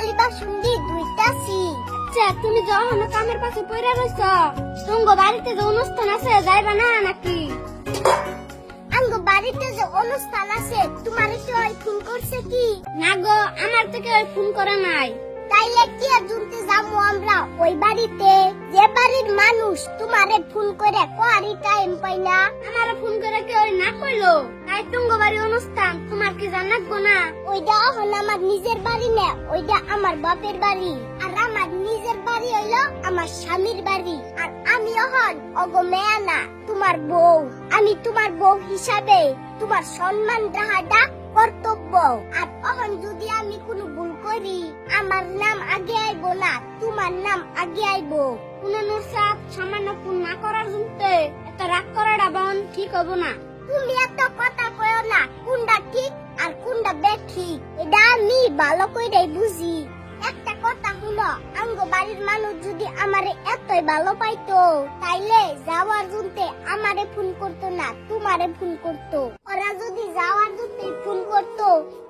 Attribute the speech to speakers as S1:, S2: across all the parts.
S1: থালি বাসন দি দুইটাছি।
S2: আচ্ছা তুমি যখন কামের পাশে পড়ে রইছ, তুঙ্গ বাড়িতে যে অনুষ্ঠান আছে যাইবা না নাকি?
S1: আঙ্গো বাড়িতে যে অনুষ্ঠান আছে তোমার একটু ফোন করছে কি?
S2: না গো, আমার থেকে ওই ফোন করে নাই।
S1: তাইলে কি আর জুনতে যাবো আমরা ওই বাড়িতে? যে বাড়ির মানুষ তোমারে ফোন করে কোয়ারি টাইম পাই না।
S2: আমার ফোন করে কি ওই না কইলো তাই তুঙ্গ বাড়ি অনুষ্ঠান তোমার কি জানাবো না?
S1: ওইটা এখন আমার নিজের বাড়ি না, ওইটা আমার বাপের বাড়ি। আর আমার নিজের বাড়ি হইলো আমার স্বামীর বাড়ি। আর আমি এখন অগো মেয়া না, তোমার বউ। আমি তোমার বউ হিসাবে তোমার সম্মান রাখাটা কর্তব্য। আর এখন যদি আমি কোনো ভুল করি, আমার নাম আগে আইবো না, তোমার নাম আগে আইবো।
S2: কোন নুরসাদ সামান্য ফোন না করার জন্যে এত রাগ করাটা বন ঠিক হবো না।
S1: তুমি এত কথা কয়ো না, কোনটা ঠিক আর কোনটা বেঠিক এটা আমি ভালো কইরাই বুঝি। একটা কথা হলো, আঙ্গো বাড়ির মানুষ যদি আমারে এতই ভালো পাইতো, তাইলে যাওয়ার জন্যে আমারে ফোন করতো না, তোমারে ফোন করতো। ওরা যদি যাওয়ার জন্যে ফোন করতো,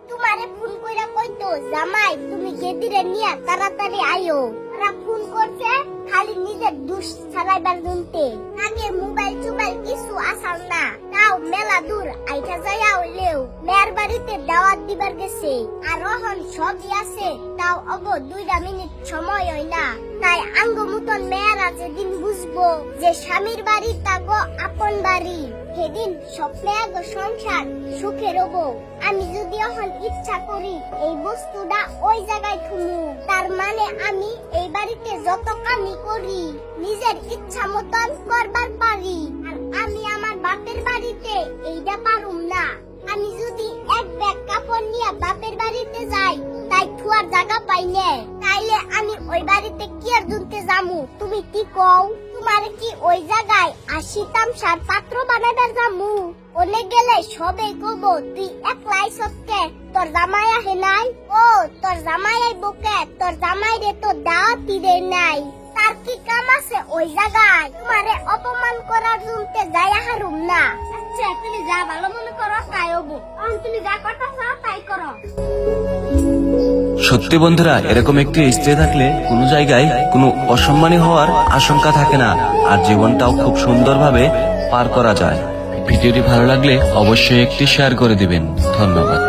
S1: তোমারে ফোন কইরা কইতো জামাই তুমি গেদিরে নিয়া তাড়াতাড়ি আইও। ওরা ফোন করছে খালি নিজের দুষ ছাড়াইবার জন্যে। আগে মোবাইল টোবাইল কিছু আসাল না, তাও মেলা দূর আইটা যাইয়া হইলেও মেয়ের বাড়িতে দাওয়াত দিবার গেছে। আর এখন সবই আছে, তাও অগো 2 মিনিট সময় হয় না। তাই আঙ্গো মতন মেয়েরা যেদিন বুঝবো যে স্বামীর বাড়ি তাগো আপন বাড়ি, সেদিন স্বপ্নে আগো সংসার সুখে রবো। আমি যদি এখন ইচ্ছা করি এই বস্তুটা ওই জায়গায় থুমু, তার মানে আমি এই বাড়িতে যত কামই করি নিজের ইচ্ছা মতন করবার পারি। আর আমি আমার বাপের বাড়িতে এইটা পারুম না। আমি যদি এক ব্যাগ কাপড় নিয়ে বাপের বাড়িতে যাই, তাই থুয়ার জায়গা পাই না, তাইলে আমি ওই বাড়িতে কি আর জুনতে যামু? তুমি কি কও? তোমার কি ওই জায়গায় 80 তামসার পাত্র বানাইবার যামু? ওনে গেলে সবে কব তুই একলাই সবকে, তোর জামাই আহে নাই? ও তোর জামাই আইবো কে? তোর জামাই রে তো দাওয়াতই দে নাই। তার কি কাম আছে ওই জায়গায়? তোমারে অপমান করার জন্যে যাইয়া হারুম না।
S2: আচ্ছা তুমি যা ভালো মনে করো তাই হবো, এখন তুমি যা করতে চাও তাই করো।
S3: সত্যি বন্ধুরা, এরকম একটি স্ত্রী থাকলে কোনো জায়গায় কোনো অসম্মানী হওয়ার আশঙ্কা থাকে না, আর জীবনটাও খুব সুন্দরভাবে পার করা যায়। ভিডিওটি ভালো লাগলে অবশ্যই একটি শেয়ার করে দিবেন। ধন্যবাদ।